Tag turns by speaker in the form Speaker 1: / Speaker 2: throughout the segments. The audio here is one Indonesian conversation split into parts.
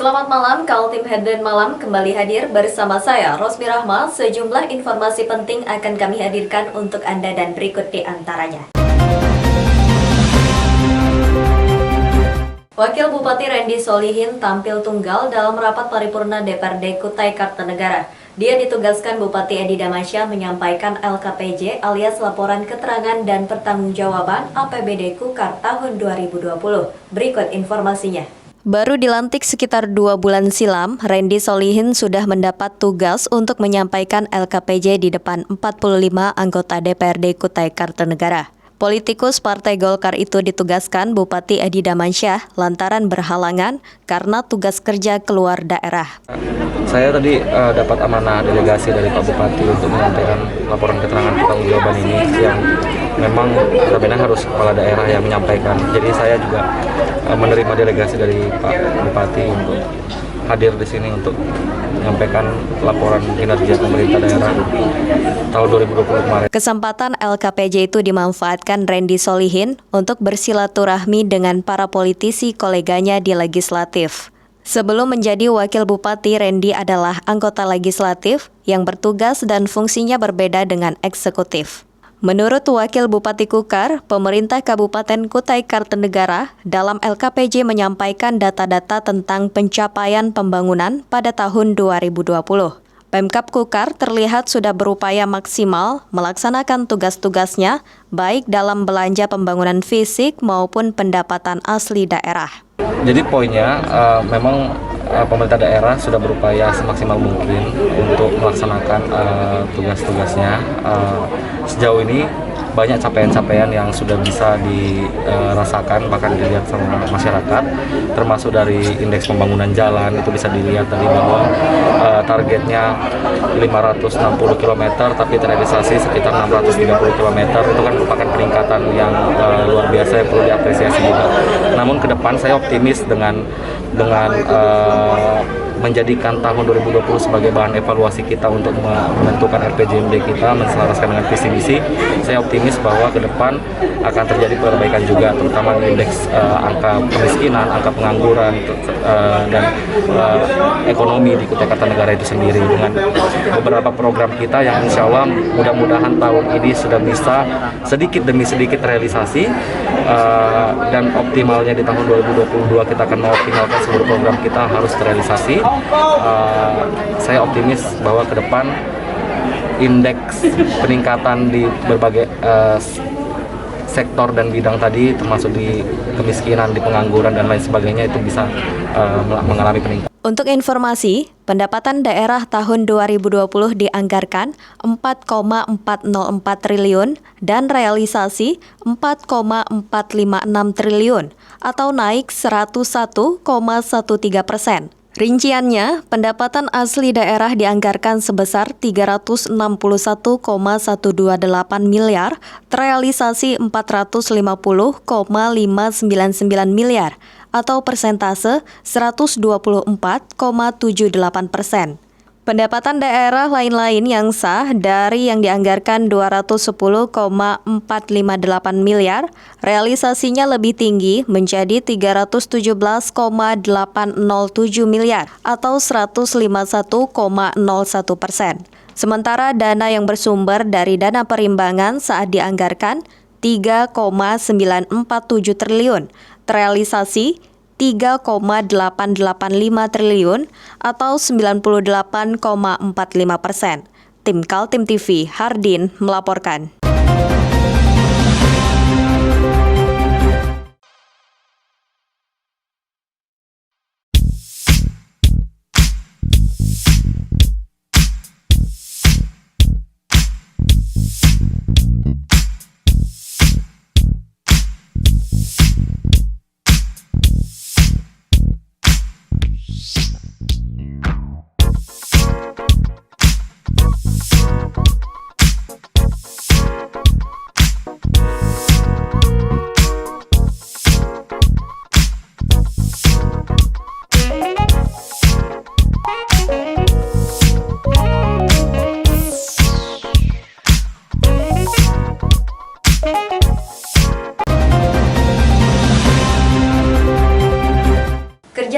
Speaker 1: Selamat malam, Kaltim Headline Malam kembali hadir bersama saya, Rosmi Rahma. Sejumlah informasi penting akan kami hadirkan untuk Anda dan berikut di antaranya. Wakil Bupati Randy Solihin tampil tunggal dalam rapat paripurna DPRD Kutai Kartanegara. Dia ditugaskan Bupati Edi Damansyah menyampaikan LKPJ alias Laporan Keterangan dan Pertanggungjawaban APBD Kukar tahun 2020. Berikut informasinya. Baru dilantik sekitar 2 bulan silam, Randy Solihin sudah mendapat tugas untuk menyampaikan LKPJ di depan 45 anggota DPRD Kutai Kartanegara. Politikus Partai Golkar itu ditugaskan Bupati Edi Damansyah lantaran berhalangan karena tugas kerja keluar daerah.
Speaker 2: Saya tadi dapat amanah delegasi dari Pak Bupati untuk menyampaikan laporan keterangan pertanggungjawaban ini yang memang notabene harus kepala daerah yang menyampaikan. Jadi saya juga menerima delegasi dari Pak Bupati untuk hadir di sini untuk menyampaikan laporan kinerja pemerintah daerah tahun 2020 kemarin.
Speaker 1: Kesempatan LKPJ itu dimanfaatkan Randy Solihin untuk bersilaturahmi dengan para politisi koleganya di legislatif. Sebelum menjadi wakil bupati, Randy adalah anggota legislatif yang bertugas dan fungsinya berbeda dengan eksekutif. Menurut Wakil Bupati Kukar, pemerintah Kabupaten Kutai Kartanegara dalam LKPJ menyampaikan data-data tentang pencapaian pembangunan pada tahun 2020. Pemkab Kukar terlihat sudah berupaya maksimal melaksanakan tugas-tugasnya, baik dalam belanja pembangunan fisik maupun pendapatan asli daerah.
Speaker 2: Jadi poinnya memang pemerintah daerah sudah berupaya semaksimal mungkin untuk melaksanakan tugas-tugasnya. Sejauh ini banyak capaian-capaian yang sudah bisa dirasakan, bahkan dilihat sama masyarakat, termasuk dari indeks pembangunan jalan. Itu bisa dilihat tadi bahwa targetnya 560 km tapi terrealisasi sekitar 630 km. Itu kan merupakan peningkatan yang luar biasa yang perlu diapresiasi juga. Namun ke depan saya optimis dengan menjadikan tahun 2020 sebagai bahan evaluasi kita untuk menentukan RPJMD kita, menselaraskan dengan visi misi. Saya optimis bahwa ke depan akan terjadi perbaikan juga, terutama di indeks angka kemiskinan, angka pengangguran, dan ekonomi di Kutai Kartanegara itu sendiri, dengan beberapa program kita yang insya Allah mudah-mudahan tahun ini sudah bisa sedikit demi sedikit realisasi, dan optimalnya di tahun 2022 kita akan mengoptimalkan seluruh program kita harus terrealisasi. Saya optimis bahwa ke depan indeks peningkatan di berbagai sektor dan bidang tadi, termasuk di kemiskinan, di pengangguran dan lain sebagainya, itu bisa mengalami peningkatan.
Speaker 1: Untuk informasi, pendapatan daerah tahun 2020 dianggarkan 4,404 triliun dan realisasi 4,456 triliun atau naik 101,13%. Rinciannya, pendapatan asli daerah dianggarkan sebesar 361,128 miliar, terrealisasi 450,599 miliar, atau persentase 124,78%. Pendapatan daerah lain-lain yang sah dari yang dianggarkan 210,458 miliar, realisasinya lebih tinggi menjadi 317,807 miliar atau 151,01%. Sementara dana yang bersumber dari dana perimbangan saat dianggarkan 3,947 triliun, terrealisasi 3,885 triliun atau 98,45%. Tim Kaltim TV, Hardin melaporkan.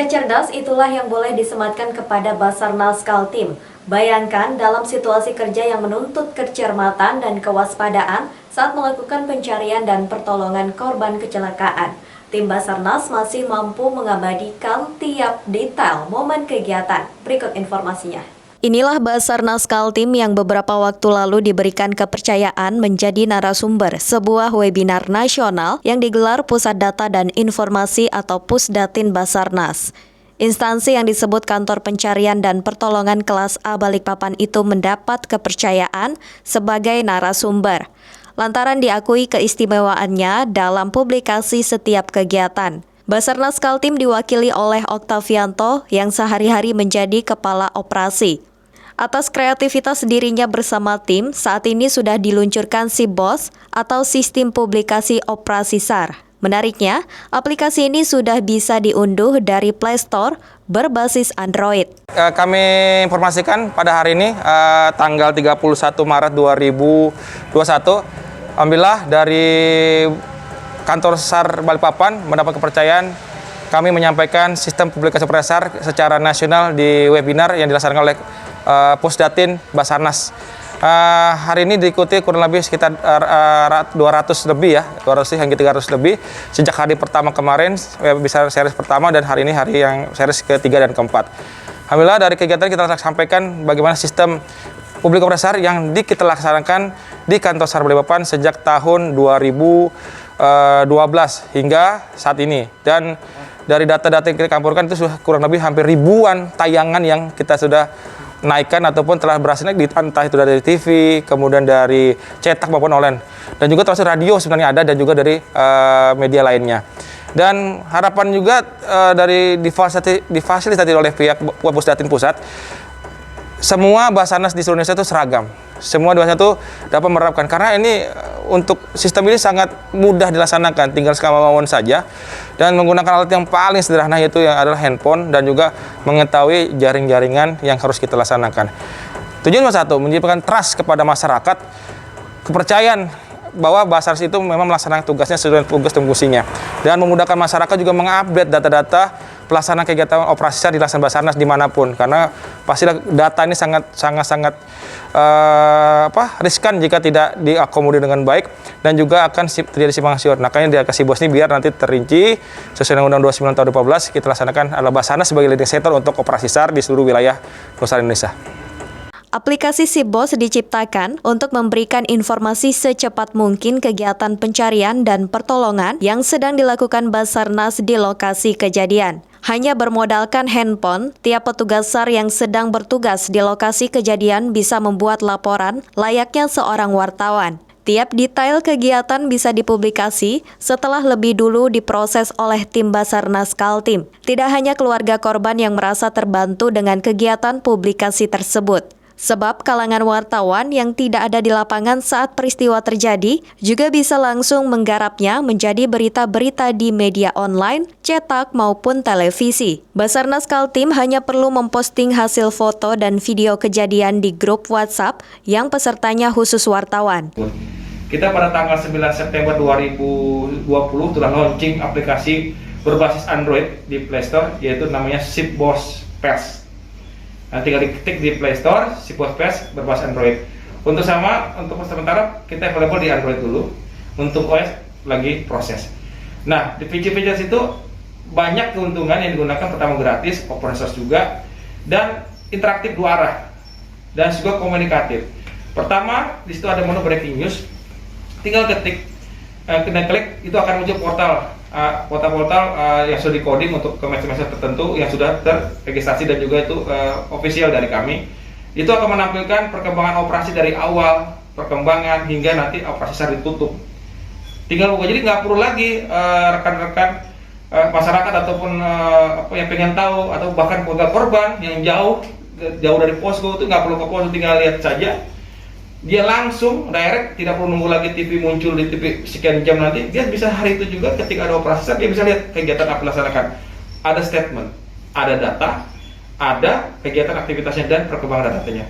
Speaker 1: Kerja cerdas itulah yang boleh disematkan kepada Basarnas Kaltim. Bayangkan dalam situasi kerja yang menuntut kecermatan dan kewaspadaan saat melakukan pencarian dan pertolongan korban kecelakaan. Tim Basarnas masih mampu mengabadikan tiap detail momen kegiatan. Berikut informasinya. Inilah Basarnas Kaltim yang beberapa waktu lalu diberikan kepercayaan menjadi narasumber sebuah webinar nasional yang digelar Pusat Data dan Informasi atau Pusdatin Basarnas. Instansi yang disebut Kantor Pencarian dan Pertolongan Kelas A Balikpapan itu mendapat kepercayaan sebagai narasumber, lantaran diakui keistimewaannya dalam publikasi setiap kegiatan. Basarnas Kaltim diwakili oleh Oktavianto yang sehari-hari menjadi kepala operasi. Atas kreativitas dirinya bersama tim, saat ini sudah diluncurkan SIBOS atau Sistem Publikasi Operasi SAR. Menariknya, aplikasi ini sudah bisa diunduh dari Play Store berbasis Android.
Speaker 3: Kami informasikan pada hari ini, tanggal 31 Maret 2021, alhamdulillah dari Kantor SAR Balikpapan mendapat kepercayaan kami menyampaikan sistem publikasi operasi SAR secara nasional di webinar yang dilaksanakan oleh Pusdatin Basarnas. Hari ini diikuti kurang lebih sekitar 200 lebih ya, 200 hingga 300 lebih sejak hari pertama kemarin, webinar series pertama, dan hari ini hari yang series ketiga dan keempat. Alhamdulillah dari kegiatan kita sampaikan bagaimana sistem publik operasi SAR yang kita laksanakan di Kantor SAR Balikpapan sejak tahun 2012 hingga saat ini. Dan dari data-data yang kita kumpulkan itu sudah kurang lebih hampir ribuan tayangan yang kita sudah naikkan ataupun telah berhasil naik, entah itu dari TV, kemudian dari cetak maupun online, dan juga termasuk radio sebenarnya ada, dan juga dari media lainnya. Dan harapan juga dari difasilitasi oleh pihak Pusdatin Pusat, semua Basarnas di seluruh Indonesia itu seragam. Semua Basarnas itu dapat menerapkan, karena ini untuk sistem ini sangat mudah dilaksanakan, tinggal sekalian saja, dan menggunakan alat yang paling sederhana yaitu yang adalah handphone, dan juga mengetahui jaring-jaringan yang harus kita laksanakan. Tujuan nomor satu, menciptakan trust kepada masyarakat, kepercayaan bahwa Basarnas itu memang melaksanakan tugasnya sesuai tugas dan fungsinya, dan memudahkan masyarakat juga mengupdate data-data pelaksanaan kegiatan operasi SAR dilaksanakan Basarnas dimanapun, karena pasti data ini sangat riskan jika tidak diakomodir dengan baik, dan juga akan terjadi simpang siur. Makanya dia kasih bos ini biar nanti terinci sesuai dengan Undang-Undang 29 tahun 2014 kita laksanakan adalah Basarnas sebagai leading sector untuk operasi SAR di seluruh wilayah Nusantara Indonesia.
Speaker 1: Aplikasi SIBOS diciptakan untuk memberikan informasi secepat mungkin kegiatan pencarian dan pertolongan yang sedang dilakukan Basarnas di lokasi kejadian. Hanya bermodalkan handphone, tiap petugas SAR yang sedang bertugas di lokasi kejadian bisa membuat laporan layaknya seorang wartawan. Tiap detail kegiatan bisa dipublikasi setelah lebih dulu diproses oleh tim Basarnas Kaltim. Tidak hanya keluarga korban yang merasa terbantu dengan kegiatan publikasi tersebut, sebab kalangan wartawan yang tidak ada di lapangan saat peristiwa terjadi juga bisa langsung menggarapnya menjadi berita-berita di media online, cetak maupun televisi. Basarnas Kaltim hanya perlu memposting hasil foto dan video kejadian di grup WhatsApp yang pesertanya khusus wartawan.
Speaker 4: Kita pada tanggal 9 September 2020 telah launching aplikasi berbasis Android di Play Store, yaitu namanya SIBOS Pers. Nah, tinggal diketik di Play Store, SIBOS Pers berbasis Android. Untuk sementara kita available di Android dulu, untuk OS lagi proses. Nah, di feature-feature itu banyak keuntungan yang digunakan, pertama gratis, open source juga, dan interaktif dua arah, dan juga komunikatif. Pertama, di situ ada menu breaking news, tinggal ketik, klik, itu akan muncul portal yang sudah di-coding untuk ke message tertentu yang sudah terregistrasi dan juga itu official dari kami. Itu akan menampilkan perkembangan operasi dari awal, perkembangan hingga nanti operasi SAR ditutup. Tinggal buka, jadi nggak perlu lagi rekan-rekan masyarakat ataupun yang pengen tahu, atau bahkan keluarga korban yang jauh dari posko itu nggak perlu ke posko, tinggal lihat saja. Dia langsung direct, tidak perlu nunggu lagi TV muncul di TV sekian jam nanti. Dia bisa hari itu juga ketika ada operasi SAR, dia bisa lihat kegiatan apa dilaksanakan. Ada statement, ada data, ada kegiatan aktivitasnya dan perkembangan datanya.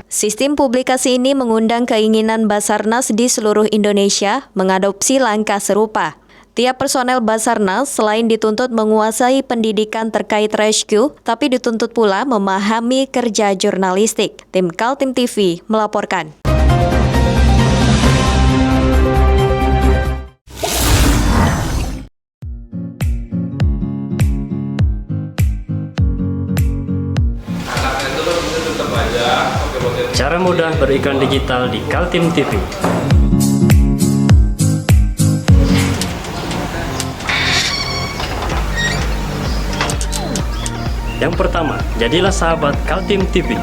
Speaker 1: Sistem publikasi ini mengundang keinginan Basarnas di seluruh Indonesia mengadopsi langkah serupa. Tiap personel Basarnas selain dituntut menguasai pendidikan terkait rescue, tapi dituntut pula memahami kerja jurnalistik. Tim Kaltim TV melaporkan.
Speaker 5: Cara mudah beriklan digital di Kaltim TV. Yang pertama, jadilah sahabat Kaltim TV.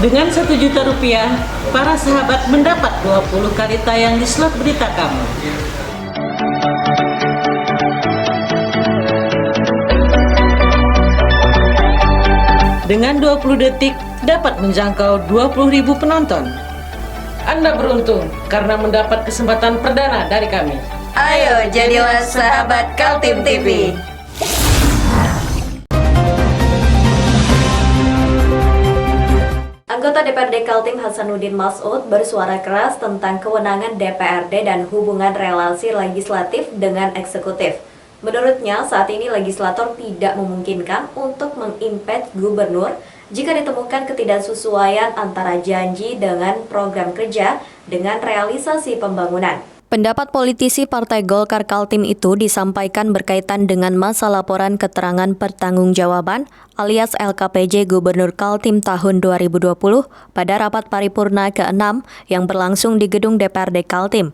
Speaker 6: Dengan Rp1.000.000, para sahabat mendapat 20 kali tayang di slot berita kamu. Dengan 20 detik dapat menjangkau 20.000 penonton. Anda beruntung karena mendapat kesempatan perdana dari kami.
Speaker 1: Ayo jadilah sahabat Kaltim TV. Anggota DPRD Kaltim Hasanuddin Mas'ud bersuara keras tentang kewenangan DPRD dan hubungan relasi legislatif dengan eksekutif. Menurutnya, saat ini legislator tidak memungkinkan untuk mengimpeach gubernur jika ditemukan ketidaksesuaian antara janji dengan program kerja dengan realisasi pembangunan. Pendapat politisi Partai Golkar Kaltim itu disampaikan berkaitan dengan masa laporan keterangan pertanggungjawaban alias LKPJ Gubernur Kaltim tahun 2020 pada rapat paripurna ke-6 yang berlangsung di gedung DPRD Kaltim.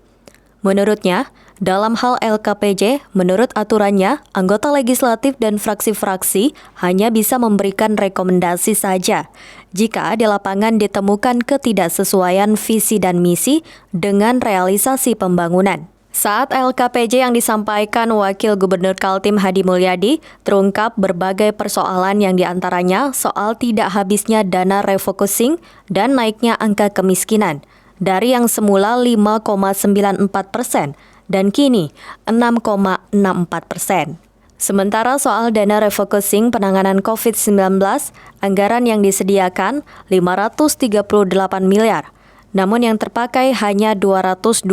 Speaker 1: Menurutnya, dalam hal LKPJ, menurut aturannya, anggota legislatif dan fraksi-fraksi hanya bisa memberikan rekomendasi saja jika di lapangan ditemukan ketidaksesuaian visi dan misi dengan realisasi pembangunan. Saat LKPJ yang disampaikan Wakil Gubernur Kaltim Hadi Mulyadi terungkap berbagai persoalan yang diantaranya soal tidak habisnya dana refocusing dan naiknya angka kemiskinan dari yang semula 5,94% dan kini 6,64%. Sementara soal dana refocusing penanganan COVID-19, anggaran yang disediakan 538 miliar, namun yang terpakai hanya 228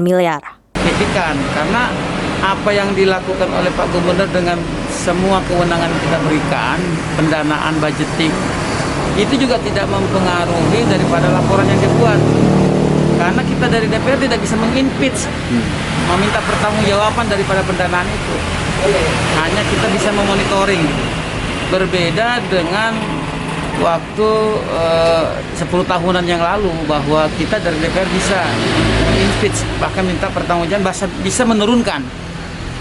Speaker 1: miliar.
Speaker 7: Signifikan karena apa yang dilakukan oleh Pak Gubernur dengan semua kewenangan yang kita berikan, pendanaan, budgeting, itu juga tidak mempengaruhi daripada laporan yang dibuat. Karena kita dari DPR tidak bisa mengimpeach, meminta pertanggungjawaban daripada pendanaan itu. Hanya kita bisa memonitoring. Berbeda dengan waktu 10 tahunan yang lalu bahwa kita dari DPR bisa impeach, bahkan minta pertanggungjawaban, bisa menurunkan.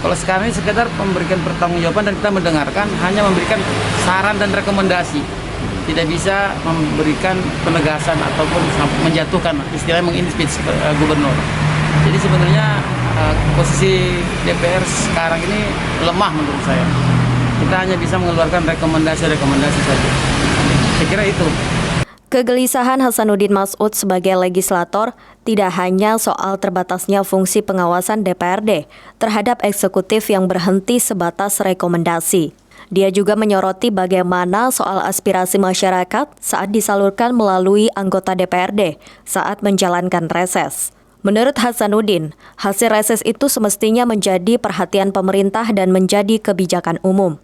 Speaker 7: Kalau sekarang ini sekedar memberikan pertanggungjawaban dan kita mendengarkan, hanya memberikan saran dan rekomendasi. Tidak bisa memberikan penegasan ataupun menjatuhkan, istilahnya mengimpeach gubernur. Jadi sebenarnya posisi DPR sekarang ini lemah menurut saya. Kita hanya bisa mengeluarkan rekomendasi-rekomendasi saja. Saya kira itu.
Speaker 1: Kegelisahan Hasanuddin Mas'ud sebagai legislator tidak hanya soal terbatasnya fungsi pengawasan DPRD terhadap eksekutif yang berhenti sebatas rekomendasi. Dia juga menyoroti bagaimana soal aspirasi masyarakat saat disalurkan melalui anggota DPRD saat menjalankan reses. Menurut Hasanuddin, hasil reses itu semestinya menjadi perhatian pemerintah dan menjadi kebijakan umum.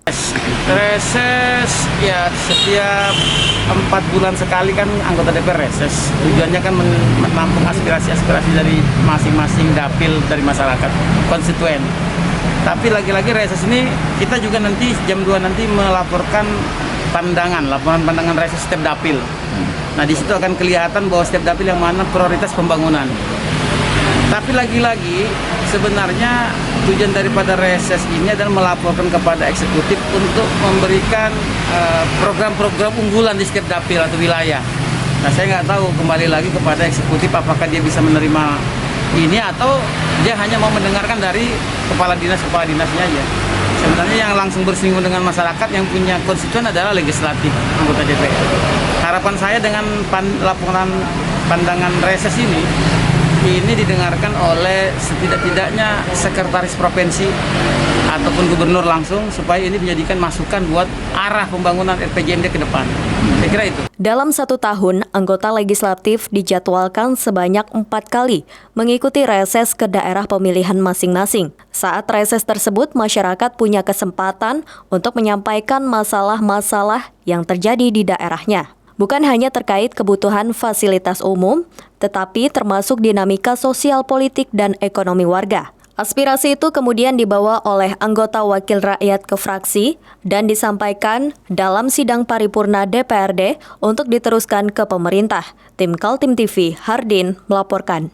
Speaker 7: Reses ya setiap 4 bulan sekali kan anggota DPR reses. Tujuannya kan menampung aspirasi-aspirasi dari masing-masing dapil dari masyarakat konstituen. Tapi lagi-lagi reses ini kita juga nanti jam 2 nanti melaporkan laporan pandangan reses setiap dapil. Nah di situ akan kelihatan bahwa setiap dapil yang mana prioritas pembangunan. Tapi lagi-lagi sebenarnya tujuan daripada reses ini adalah melaporkan kepada eksekutif untuk memberikan program-program unggulan di setiap dapil atau wilayah. Nah saya nggak tahu kembali lagi kepada eksekutif apakah dia bisa menerima ini atau dia hanya mau mendengarkan dari kepala dinasnya aja. Sebenarnya yang langsung bersinggungan dengan masyarakat yang punya konstituen adalah legislatif, anggota DPR. Harapan saya dengan laporan pandangan reses ini ini didengarkan oleh setidak-tidaknya sekretaris provinsi ataupun gubernur langsung supaya ini menjadikan masukan buat arah pembangunan RPJMD ke depan. Saya kira itu.
Speaker 1: Dalam 1 tahun, anggota legislatif dijadwalkan sebanyak 4 kali mengikuti reses ke daerah pemilihan masing-masing. Saat reses tersebut, masyarakat punya kesempatan untuk menyampaikan masalah-masalah yang terjadi di daerahnya. Bukan hanya terkait kebutuhan fasilitas umum, tetapi termasuk dinamika sosial politik dan ekonomi warga. Aspirasi itu kemudian dibawa oleh anggota wakil rakyat ke fraksi dan disampaikan dalam sidang paripurna DPRD untuk diteruskan ke pemerintah. Tim Kaltim TV, Hardin melaporkan.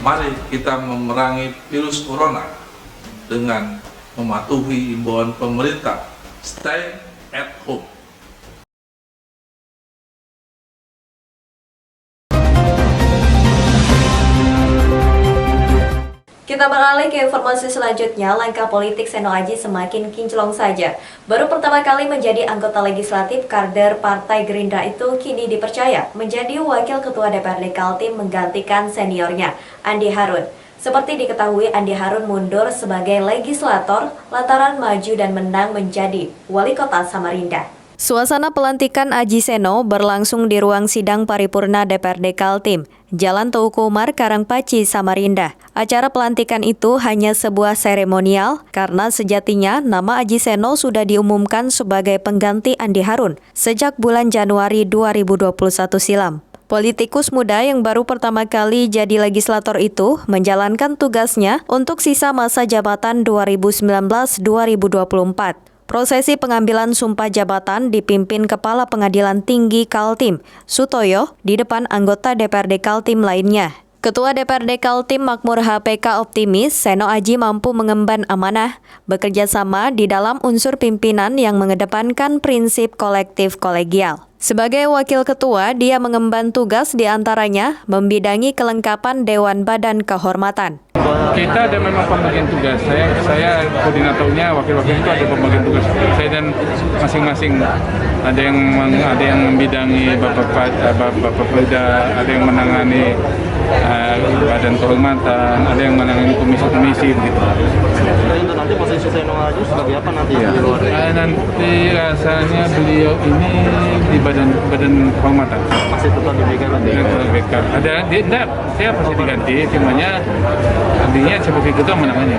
Speaker 8: Mari kita memerangi virus corona dengan mematuhi imbauan pemerintah. Stay at home.
Speaker 1: Kita beralih ke informasi selanjutnya, langkah politik Seno Aji semakin kinclong saja. Baru pertama kali menjadi anggota legislatif, kader Partai Gerindra itu kini dipercaya menjadi wakil ketua DPRD Kaltim menggantikan seniornya, Andi Harun. Seperti diketahui, Andi Harun mundur sebagai legislator lantaran maju dan menang menjadi wali kota Samarinda. Suasana pelantikan Aji Seno berlangsung di ruang sidang paripurna DPRD Kaltim, Jalan Teuku Umar, Karangpaci, Samarinda. Acara pelantikan itu hanya sebuah seremonial karena sejatinya nama Aji Seno sudah diumumkan sebagai pengganti Andi Harun sejak bulan Januari 2021 silam. Politikus muda yang baru pertama kali jadi legislator itu menjalankan tugasnya untuk sisa masa jabatan 2019-2024. Prosesi pengambilan sumpah jabatan dipimpin Kepala Pengadilan Tinggi Kaltim, Sutoyo, di depan anggota DPRD Kaltim lainnya. Ketua DPRD Kaltim Makmur HPK optimis Seno Aji mampu mengemban amanah, bekerja sama di dalam unsur pimpinan yang mengedepankan prinsip kolektif kolegial. Sebagai wakil ketua, dia mengemban tugas diantaranya membidangi kelengkapan Dewan Badan Kehormatan.
Speaker 9: Kita ada memang pembagian tugas. Saya koordinatornya, wakil-wakil itu ada pembagian tugas. Saya dan masing-masing ada yang membidangi Bapak Pelda, ada yang menangani Badan Kehormatan, ada yang menangani komisi-komisi gitu.
Speaker 5: Untuk nanti posisi Seno Aji sebagai apa nanti
Speaker 9: ya?
Speaker 5: Di luar?
Speaker 9: Nanti rasanya beliau ini di Badan Kehormatan.
Speaker 5: Masih tetap di BK nanti?
Speaker 9: BK. Ada, tidak, saya pasti diganti, cumanya artinya sebagai ketua menangani.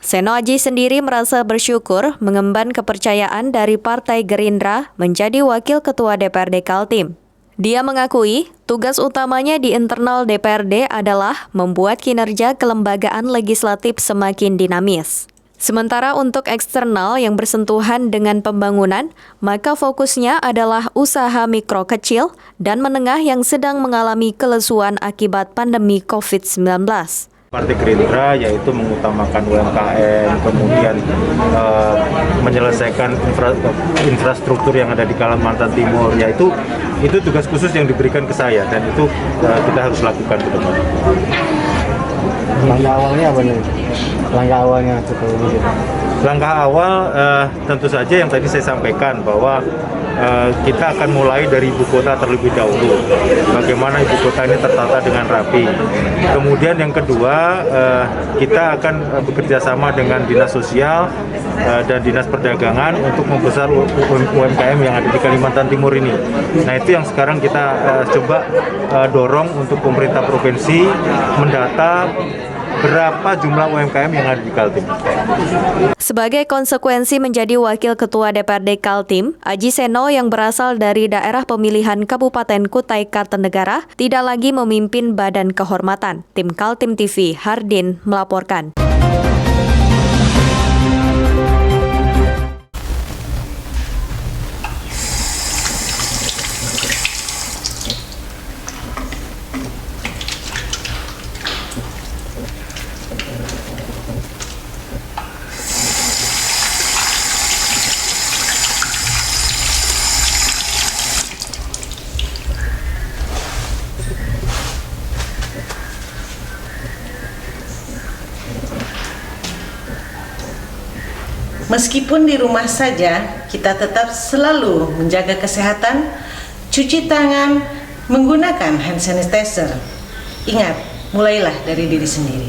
Speaker 1: Seno Aji sendiri merasa bersyukur mengemban kepercayaan dari Partai Gerindra menjadi wakil ketua DPRD Kaltim. Dia mengakui tugas utamanya di internal DPRD adalah membuat kinerja kelembagaan legislatif semakin dinamis. Sementara untuk eksternal yang bersentuhan dengan pembangunan, maka fokusnya adalah usaha mikro kecil dan menengah yang sedang mengalami kelesuan akibat pandemi COVID-19.
Speaker 10: Partai Gerindra yaitu mengutamakan UMKM, kemudian menyelesaikan infrastruktur yang ada di Kalimantan Timur, yaitu itu tugas khusus yang diberikan ke saya dan itu kita harus lakukan ke depan.
Speaker 11: Langkah awalnya apa nih? Langkah awalnya seperti itu.
Speaker 10: Langkah awal tentu saja yang tadi saya sampaikan bahwa kita akan mulai dari ibu kota terlebih dahulu. Bagaimana ibu kota ini tertata dengan rapi. Kemudian yang kedua, kita akan bekerja sama dengan Dinas Sosial dan Dinas Perdagangan untuk membesar UMKM yang ada di Kalimantan Timur ini. Nah, itu yang sekarang kita coba dorong untuk pemerintah provinsi mendata berapa jumlah UMKM yang ada di Kaltim.
Speaker 1: Sebagai konsekuensi menjadi wakil ketua DPRD Kaltim, Aji Seno yang berasal dari daerah pemilihan Kabupaten Kutai Kartanegara tidak lagi memimpin Badan Kehormatan. Tim Kaltim TV, Hardin melaporkan.
Speaker 6: Meskipun di rumah saja, kita tetap selalu menjaga kesehatan, cuci tangan, menggunakan hand sanitizer. Ingat, mulailah dari diri sendiri.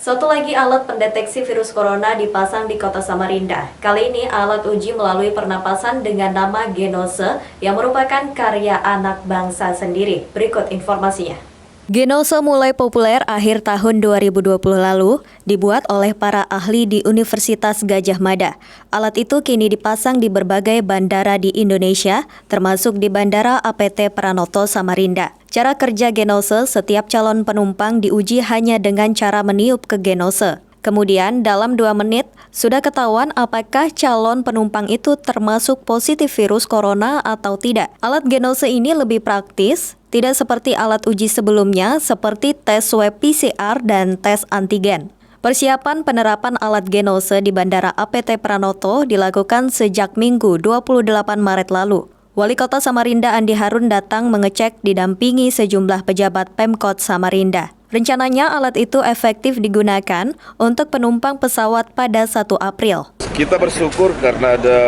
Speaker 1: Satu lagi alat pendeteksi virus corona dipasang di kota Samarinda. Kali ini alat uji melalui pernapasan dengan nama Genose yang merupakan karya anak bangsa sendiri. Berikut informasinya. Genose mulai populer akhir tahun 2020 lalu, dibuat oleh para ahli di Universitas Gadjah Mada. Alat itu kini dipasang di berbagai bandara di Indonesia, termasuk di Bandara APT Pranoto Samarinda. Cara kerja Genose, setiap calon penumpang diuji hanya dengan cara meniup ke Genose. Kemudian dalam 2 menit, sudah ketahuan apakah calon penumpang itu termasuk positif virus corona atau tidak. Alat Genose ini lebih praktis, tidak seperti alat uji sebelumnya seperti tes swab PCR dan tes antigen. Persiapan penerapan alat Genose di Bandara APT Pranoto dilakukan sejak Minggu 28 Maret lalu. Wali Kota Samarinda Andi Harun datang mengecek didampingi sejumlah pejabat Pemkot Samarinda. Rencananya alat itu efektif digunakan untuk penumpang pesawat pada 1 April.
Speaker 12: Kita bersyukur karena ada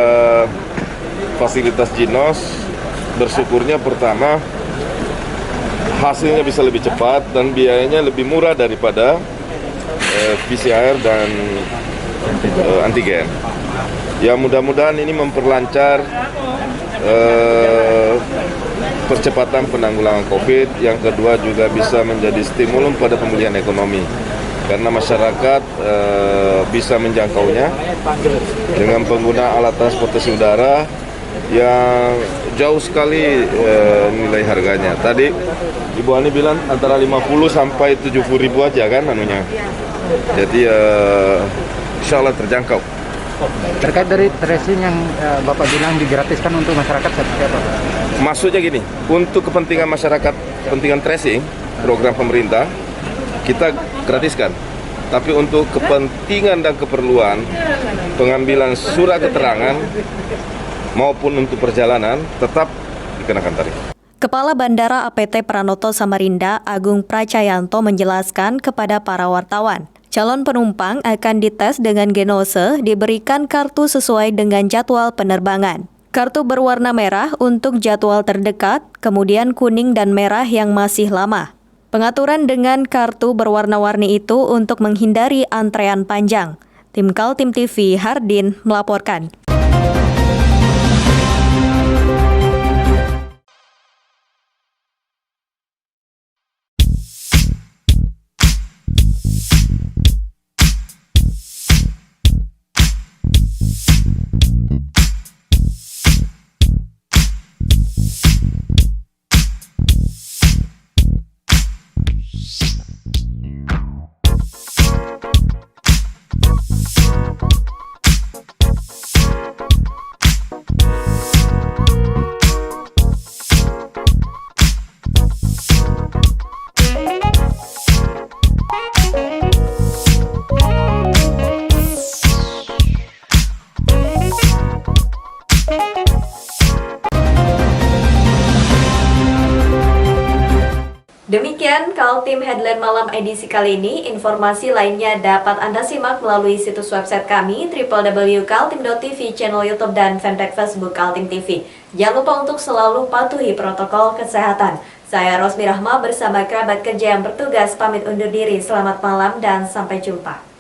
Speaker 12: fasilitas Ginos. Bersyukurnya pertama hasilnya bisa lebih cepat dan biayanya lebih murah daripada PCR dan antigen. Ya mudah-mudahan ini memperlancar percepatan penanggulangan COVID. Yang kedua juga bisa menjadi stimulus pada pemulihan ekonomi karena masyarakat bisa menjangkaunya dengan pengguna alat transportasi udara yang jauh sekali nilai harganya. Tadi Ibu Ani bilang antara 50 sampai 70 ribu aja kan anunya. Jadi insya Allah terjangkau.
Speaker 11: Terkait dari tracing yang Bapak bilang digratiskan untuk masyarakat seperti apa?
Speaker 12: Maksudnya gini, untuk kepentingan masyarakat, kepentingan tracing, program pemerintah, kita gratiskan. Tapi untuk kepentingan dan keperluan pengambilan surat keterangan maupun untuk perjalanan tetap dikenakan tarif.
Speaker 1: Kepala Bandara APT Pranoto Samarinda, Agung Pracayanto menjelaskan kepada para wartawan, calon penumpang akan dites dengan Genose, diberikan kartu sesuai dengan jadwal penerbangan. Kartu berwarna merah untuk jadwal terdekat, kemudian kuning dan merah yang masih lama. Pengaturan dengan kartu berwarna-warni itu untuk menghindari antrean panjang. Tim Kaltim TV, Hardin, melaporkan. Demikian Kaltim Headline Malam edisi kali ini. Informasi lainnya dapat Anda simak melalui situs website kami www.kaltim.tv, channel YouTube dan fanpage Facebook Kaltim TV. Jangan lupa untuk selalu patuhi protokol kesehatan. Saya Rosmi Rahma bersama kerabat kerja yang bertugas pamit undur diri. Selamat malam dan sampai jumpa.